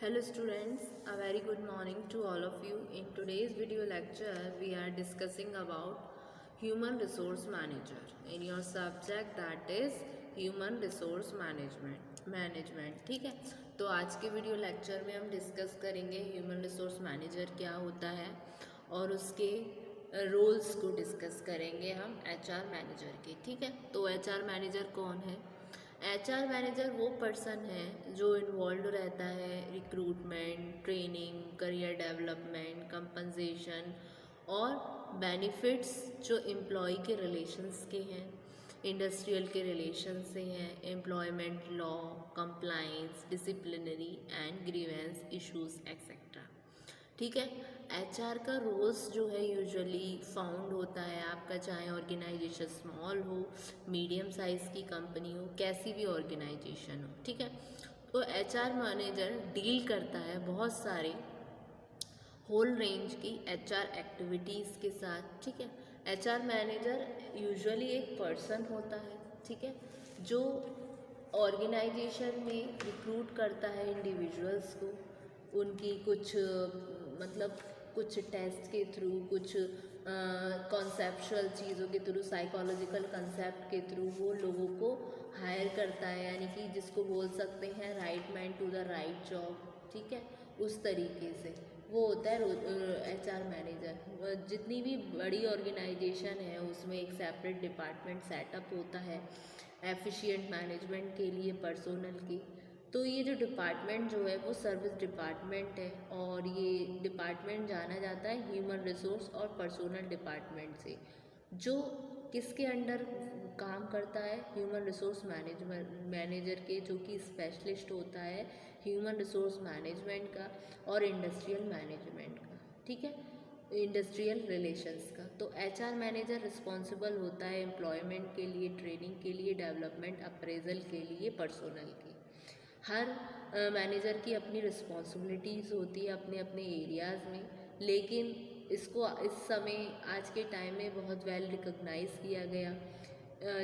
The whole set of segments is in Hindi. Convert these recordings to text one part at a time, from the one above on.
Hello students, a very good morning to all of you. In today's video lecture, we are discussing about human resource manager in your subject that is human resource management ठीक है। तो आज के वीडियो लेक्चर में हम डिस्कस करेंगे ह्यूमन रिसोर्स मैनेजर क्या होता है और उसके रोल्स को डिस्कस करेंगे हम एचआर मैनेजर के। ठीक है, तो एचआर मैनेजर कौन है? एचआर मैनेजर वो पर्सन है जो इन्वॉल्व रहता है recruitment, training, career development, compensation और बेनिफिट्स जो एम्प्लॉय के रिलेशंस के हैं, इंडस्ट्रियल के रिलेशन से हैं, employment law, compliance, disciplinary and grievance issues etcetera. ठीक है, एचआर का रोल्स जो है यूजुअली फाउंड होता है आपका, चाहे ऑर्गेनाइजेशन स्मॉल हो, मीडियम साइज़ की कंपनी हो, कैसी भी ऑर्गेनाइजेशन हो। ठीक है, तो एचआर मैनेजर डील करता है बहुत सारे होल रेंज की एचआर एक्टिविटीज़ के साथ। ठीक है, एचआर मैनेजर यूजुअली एक पर्सन होता है, ठीक है, जो ऑर्गेनाइजेशन में रिक्रूट करता है इंडिविजुअल्स को, उनकी कुछ मतलब कुछ टेस्ट के थ्रू, कुछ कॉन्सेप्चुअल चीज़ों के थ्रू, साइकोलॉजिकल कंसेप्ट के थ्रू वो लोगों को हायर करता है, यानी कि जिसको बोल सकते हैं right man to the right job. ठीक है, उस तरीके से वो होता है एचआर मैनेजर। जितनी भी बड़ी ऑर्गेनाइजेशन है उसमें एक सेपरेट डिपार्टमेंट सेटअप होता है एफिशिएंट मैनेजमेंट के लिए पर्सोनल की। तो ये जो डिपार्टमेंट जो है वो सर्विस डिपार्टमेंट है और ये डिपार्टमेंट जाना जाता है ह्यूमन रिसोर्स और पर्सोनल डिपार्टमेंट से, जो किसके अंडर काम करता है? ह्यूमन रिसोर्स मैनेजर के, जो कि स्पेशलिस्ट होता है ह्यूमन रिसोर्स मैनेजमेंट का और इंडस्ट्रियल मैनेजमेंट का। ठीक है, इंडस्ट्रियल रिलेशंस का। तो एचआर मैनेजर रिस्पॉन्सिबल होता है एम्प्लॉयमेंट के लिए, ट्रेनिंग के लिए, डेवलपमेंट अप्रेजल के लिए, पर्सोनल की। हर मैनेजर की अपनी रिस्पॉन्सिबिलिटीज़ होती है अपने अपने एरियाज़ में, लेकिन इसको इस समय आज के टाइम में बहुत वेल रिकॉग्नाइज किया गया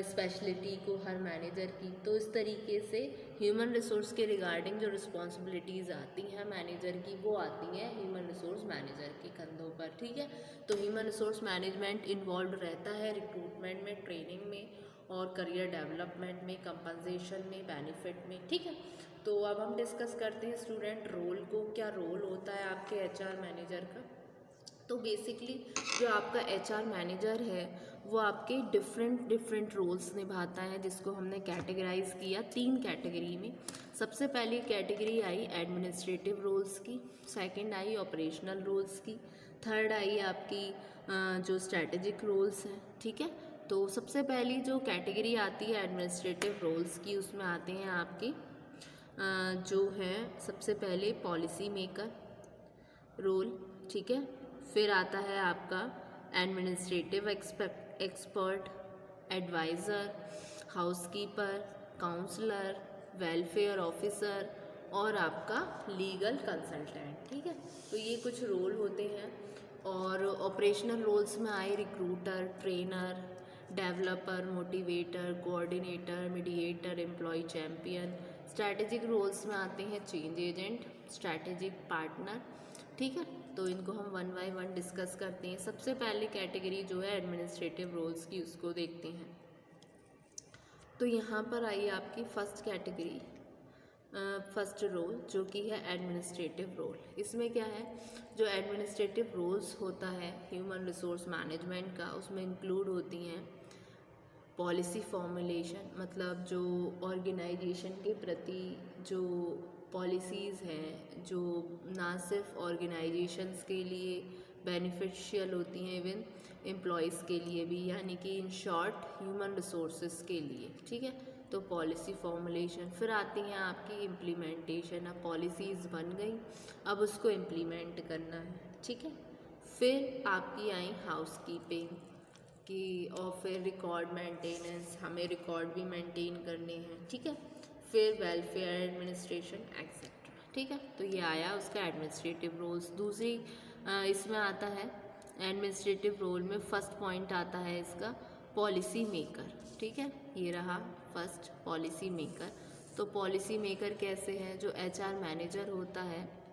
स्पेशलिटी को हर मैनेजर की। तो इस तरीके से ह्यूमन रिसोर्स के रिगार्डिंग जो रिस्पॉन्सिबिलिटीज़ आती हैं मैनेजर की, वो आती हैं ह्यूमन रिसोर्स मैनेजर के कंधों पर। ठीक है, तो ह्यूमन रिसोर्स मैनेजमेंट इन्वॉल्व रहता है रिक्रूटमेंट में, ट्रेनिंग में और करियर डेवलपमेंट में, कंपनसेशन में, बेनिफिट में। ठीक है, तो अब हम डिस्कस करते हैं स्टूडेंट रोल को। क्या रोल होता है आपके एचआर मैनेजर का? तो बेसिकली जो आपका एचआर मैनेजर है वो आपके डिफरेंट रोल्स निभाता है, जिसको हमने कैटेगराइज किया 3 कैटेगरी में। सबसे पहली कैटेगरी आई एडमिनिस्ट्रेटिव रोल्स की, सेकंड आई ऑपरेशनल रोल्स की, थर्ड आई आपकी जो स्ट्रैटेजिक रोल्स हैं। ठीक है, तो सबसे पहली जो कैटेगरी आती है एडमिनिस्ट्रेटिव रोल्स की, उसमें आते हैं आपके जो है सबसे पहले पॉलिसी मेकर रोल। ठीक है, फिर आता है आपका administrative expert, adviser, housekeeper, counsellor, welfare officer और आपका लीगल कंसल्टेंट। ठीक है, तो ये कुछ रोल होते हैं। और ऑपरेशनल रोल्स में आए recruiter, trainer, developer, motivator, coordinator, mediator, employ champion. Strategic roles में आते हैं चेंज एजेंट, स्ट्रैटेजिक पार्टनर। ठीक है, तो इनको हम वन बाय वन डिस्कस करते हैं। सबसे पहले कैटेगरी जो है एडमिनिस्ट्रेटिव रोल्स की, उसको देखते हैं। तो यहाँ पर आई आपकी फर्स्ट कैटेगरी, फर्स्ट रोल जो कि है एडमिनिस्ट्रेटिव रोल। इसमें क्या है, जो एडमिनिस्ट्रेटिव रोल्स होता है ह्यूमन रिसोर्स मैनेजमेंट का, उसमें इंक्लूड होती हैं पॉलिसी फॉर्मुलेशन, मतलब जो ऑर्गेनाइजेशन के प्रति जो पॉलिसीज़ हैं, जो ना सिर्फ ऑर्गेनाइजेशंस के लिए बेनिफिशियल होती हैं, इवन एम्प्लॉयज़ के लिए भी, यानी कि इन शॉर्ट ह्यूमन रिसोर्सेज के लिए। ठीक है, तो पॉलिसी फॉर्मुलेशन। फिर आती हैं आपकी इम्प्लीमेंटेशन। अब पॉलिसीज़ बन गई, अब उसको इम्प्लीमेंट करना है। ठीक है, फिर आपकी आई हाउसकीपिंग की, और फिर रिकॉर्ड मेंटेनेंस, हमें रिकॉर्ड भी मेंटेन करने हैं। ठीक है, फिर वेलफेयर एडमिनिस्ट्रेशन एक्सेट्रा। ठीक है, तो ये आया उसका एडमिनिस्ट्रेटिव रोल्स। दूसरी इसमें आता है एडमिनिस्ट्रेटिव रोल में फर्स्ट पॉइंट आता है इसका पॉलिसी मेकर। ठीक है, ये रहा फर्स्ट पॉलिसी मेकर। तो पॉलिसी मेकर कैसे है, जो एचआर मैनेजर होता है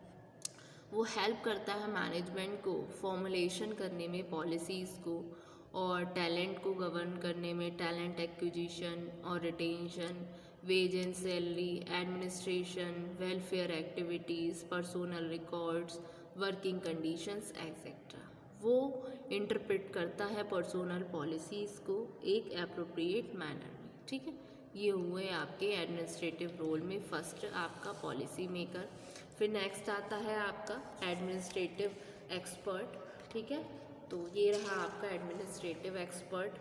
वो हेल्प करता है मैनेजमेंट को फॉर्मुलेशन करने में पॉलिसीज़ को, और टैलेंट को गवर्न करने में टैलेंट एक्विजिशन और retention, wage and salary, administration, welfare activities, personnel records, working conditions etcetera. वो इंटरप्रेट करता है पर्सोनल पॉलिसीज़ को एक एप्रोप्रिएट मैनर में। ठीक है, ये हुए आपके एडमिनिस्ट्रेटिव रोल में फर्स्ट आपका पॉलिसी मेकर। फिर नेक्स्ट आता है आपका एडमिनिस्ट्रेटिव एक्सपर्ट। ठीक है, तो ये रहा आपका एडमिनिस्ट्रेटिव एक्सपर्ट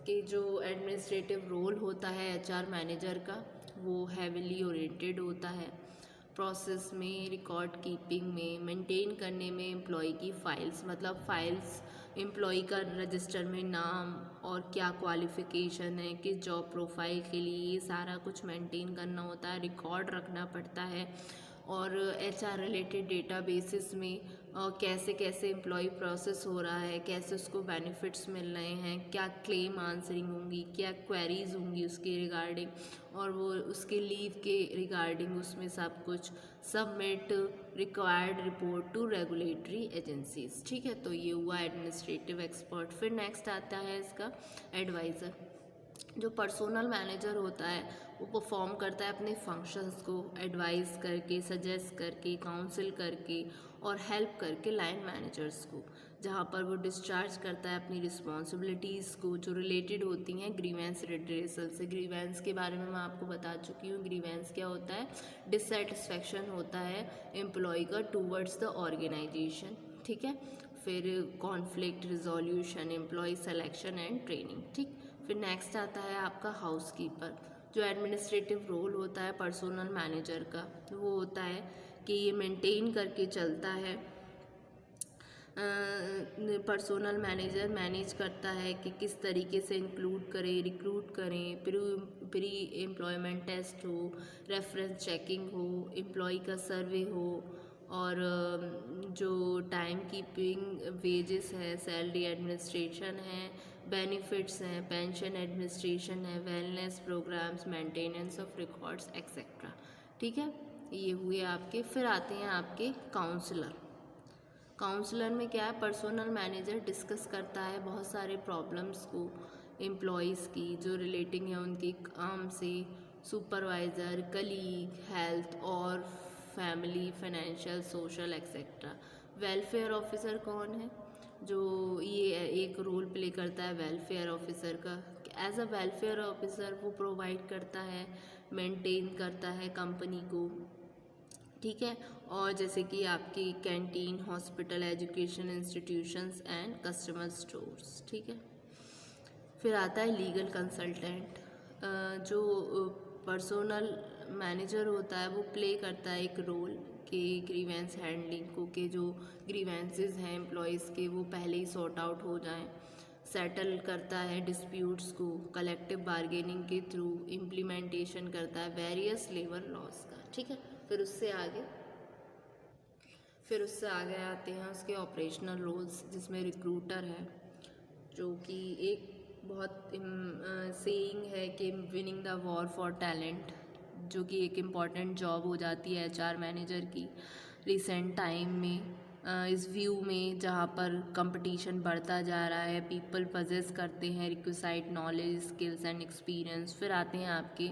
के जो एडमिनिस्ट्रेटिव रोल होता है एचआर मैनेजर का, वो हैविली ओरिएंटेड होता है प्रोसेस में, रिकॉर्ड कीपिंग में, मेंटेन करने में एम्प्लॉय की फ़ाइल्स, मतलब फ़ाइल्स एम्प्लॉय का रजिस्टर में नाम और क्या क्वालिफ़िकेशन है, किस जॉब प्रोफाइल के लिए, ये सारा कुछ मेंटेन करना होता है, रिकॉर्ड रखना पड़ता है। और एचआर रिलेटेड डेटा बेसिस में कैसे कैसे एम्प्लॉय प्रोसेस हो रहा है, कैसे उसको बेनिफिट्स मिल रहे हैं, क्या क्लेम आंसरिंग होंगी, क्या क्वेरीज होंगी उसके रिगार्डिंग, और वो उसके लीव के रिगार्डिंग उसमें सब कुछ submit required report to regulatory agencies. ठीक है, तो ये हुआ एडमिनिस्ट्रेटिव एक्सपर्ट। फिर नेक्स्ट आता है इसका एडवाइज़र। जो पर्सोनल मैनेजर होता है वो परफॉर्म करता है अपने फंक्शंस को एडवाइस करके, सजेस्ट करके, काउंसिल करके और हेल्प करके लाइन मैनेजर्स को, जहाँ पर वो डिस्चार्ज करता है अपनी रिस्पॉन्सिबिलिटीज़ को जो रिलेटेड होती हैं ग्रीवेंस रिड्रेसल से। ग्रीवेंस के बारे में मैं आपको बता चुकी हूँ। ग्रीवेंस क्या होता है, डिससेटिस्फैक्शन होता है एम्प्लॉय का टूवर्ड्स द ऑर्गेनाइजेशन। ठीक है, फिर conflict resolution, employ selection and training. ठीक, फिर नेक्स्ट आता है आपका हाउसकीपर। जो एडमिनिस्ट्रेटिव रोल होता है पर्सोनल मैनेजर का, वो होता है कि ये मेंटेन करके चलता है, पर्सोनल मैनेजर मैनेज करता है कि किस तरीके से इंक्लूड करें, रिक्रूट करें, प्री एम्प्लॉयमेंट टेस्ट हो, रेफरेंस चेकिंग हो, एम्प्लॉय का सर्वे हो, और जो टाइम कीपिंग, वेजेस है, सैलरी एडमिनिस्ट्रेशन है, बेनिफिट्स हैं, पेंशन एडमिनिस्ट्रेशन है, wellness programmes, maintenance of records etcetera. ठीक है, ये हुए आपके। फिर आते हैं आपके काउंसलर। काउंसलर में क्या है, पर्सोनल मैनेजर डिस्कस करता है बहुत सारे प्रॉब्लम्स को एम्प्लॉयज़ की जो रिलेटिंग है उनके काम से, सुपरवाइज़र, कलीग, हेल्थ और family, financial, social etcetera. Welfare officer कौन है, जो ये एक रोल प्ले करता है वेलफेयर ऑफिसर का। एज अ वेलफेयर ऑफिसर वो प्रोवाइड करता है, मेंटेन करता है कंपनी को। ठीक है, और जैसे कि आपकी canteen, hospital, education institutions and customer stores. ठीक है, फिर आता है लीगल कंसल्टेंट। जो पर्सोनल मैनेजर होता है वो प्ले करता है एक रोल कि ग्रीवेंस हैंडलिंग को, के जो ग्रीवेंसेस हैं एम्प्लॉयज़ के वो पहले ही सॉर्ट आउट हो जाएं, सेटल करता है डिस्प्यूट्स को कलेक्टिव बार्गेनिंग के थ्रू, इम्प्लीमेंटेशन करता है वेरियस लेबर लॉज का। ठीक है, फिर उससे आगे आते हैं उसके ऑपरेशनल रोल्स, जिसमें रिक्रूटर है, जो कि एक बहुत सेइंग है कि winning the war for talent, जो कि एक इम्पॉर्टेंट जॉब हो जाती है एचआर मैनेजर की रिसेंट टाइम में। इस व्यू में जहाँ पर कंपटीशन बढ़ता जा रहा है, पीपल पजेस करते हैं requisite knowledge, skills and experience. फिर आते हैं आपके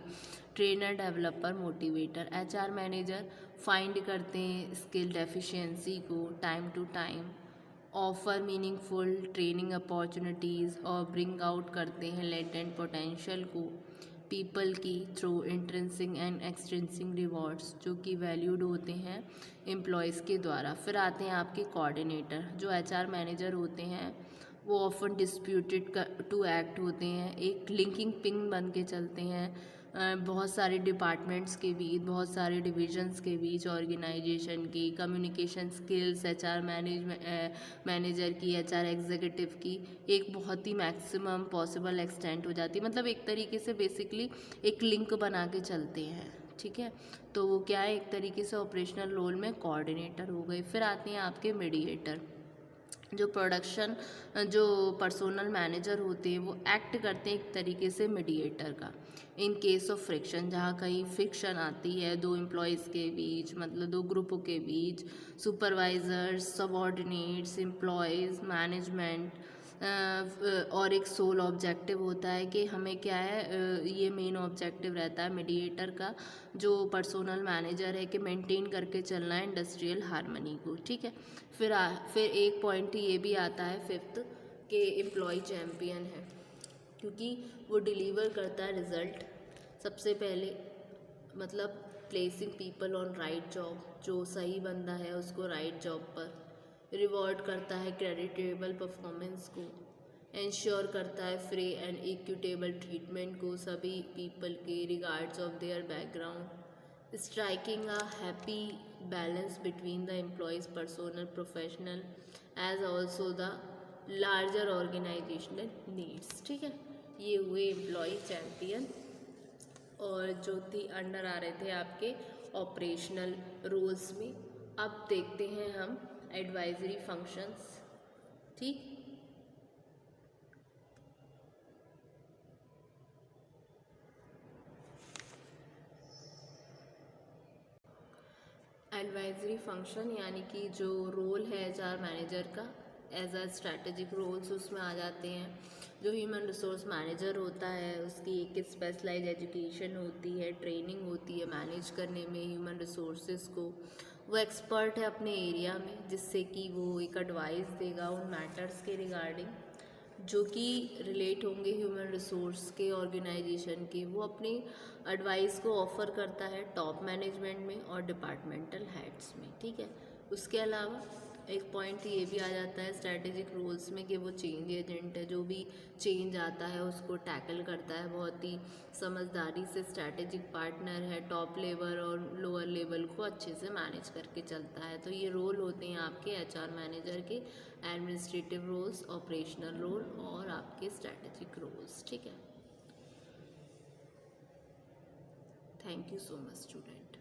trainer, developer, motivator. HR manager find करते हैं स्किल डेफिशिएंसी को time to time, offer meaningful training opportunities और ब्रिंग आउट करते हैं लेटेंट पोटेंशियल को पीपल की through intrinsic and extrinsic rewards, जो कि वैल्यूड होते हैं एम्प्लॉयज़ के द्वारा। फिर आते हैं आपके कोऑर्डिनेटर। जो एचआर मैनेजर होते हैं वो ऑफन डिस्प्यूटेड टू एक्ट होते हैं, एक लिंकिंग पिंग बन के चलते हैं बहुत सारे डिपार्टमेंट्स के बीच, बहुत सारे डिविजन्स के बीच, ऑर्गेनाइजेशन की कम्युनिकेशन स्किल्स एचआर मैनेजर की, एचआर एग्जीक्यूटिव की एक बहुत ही मैक्सिमम पॉसिबल एक्सटेंट हो जाती है। मतलब एक तरीके से बेसिकली एक लिंक बना के चलते हैं। ठीक है, तो वो क्या है, एक तरीके से ऑपरेशनल रोल में कोऑर्डिनेटर हो गए। फिर आते हैं आपके मीडिएटर। जो प्रोडक्शन जो पर्सोनल मैनेजर होते हैं वो एक्ट करते हैं एक तरीके से मीडिएटर का। इन केस ऑफ फ्रिक्शन, जहाँ कहीं फ्रिक्शन आती है दो एम्प्लॉयज़ के बीच, मतलब दो ग्रुपों के बीच, सुपरवाइजर्स, सबॉर्डिनेट्स, एम्प्लॉयज़, मैनेजमेंट, और एक सोल ऑब्जेक्टिव होता है कि हमें क्या है, ये मेन ऑब्जेक्टिव रहता है मीडिएटर का, जो पर्सोनल मैनेजर है, कि मेंटेन करके चलना है इंडस्ट्रियल हार्मनी को। ठीक है। फिर एक पॉइंट ये भी आता है फिफ्थ, कि एम्प्लॉय चैम्पियन है, क्योंकि वो डिलीवर करता है रिजल्ट सबसे पहले, मतलब placing people on right job, जो सही बंदा है उसको राइट जॉब पर, रिवॉर्ड करता है क्रेडिटेबल परफॉर्मेंस को, इंश्योर करता है फ्री एंड इक्विटेबल ट्रीटमेंट को सभी पीपल के regards of their background, striking a happy balance between the employees personal professional as also the larger organisational needs. ठीक है, ये हुए एम्प्लॉय चैम्पियन, और जो थी अंडर आ रहे थे आपके ऑपरेशनल रोल्स में। अब देखते हैं हम एडवाइजरी फंक्शंस। ठीक, एडवाइजरी फंक्शन यानी कि जो रोल है एचआर मैनेजर का एज अ स्ट्रैटेजिक रोल्स उसमें आ जाते हैं। जो ह्यूमन रिसोर्स मैनेजर होता है उसकी एक स्पेशलाइज एजुकेशन होती है, ट्रेनिंग होती है मैनेज करने में ह्यूमन रिसोर्सेज को। वो एक्सपर्ट है अपने एरिया में, जिससे कि वो एक एडवाइस देगा उन मैटर्स के रिगार्डिंग जो कि रिलेट होंगे ह्यूमन रिसोर्स के ऑर्गेनाइजेशन के। वो अपनी एडवाइस को ऑफ़र करता है टॉप मैनेजमेंट में और डिपार्टमेंटल हेड्स में। ठीक है, उसके अलावा एक पॉइंट ये भी आ जाता है स्ट्रैटेजिक रोल्स में कि वो चेंज एजेंट है, जो भी चेंज आता है उसको टैकल करता है बहुत ही समझदारी से। स्ट्रैटेजिक पार्टनर है, टॉप लेवल और लोअर लेवल को अच्छे से मैनेज करके चलता है। तो ये रोल होते हैं आपके एचआर मैनेजर के, एडमिनिस्ट्रेटिव रोल्स, ऑपरेशनल रोल और आपके स्ट्रैटेजिक रोल्स। ठीक है, thank you so much student.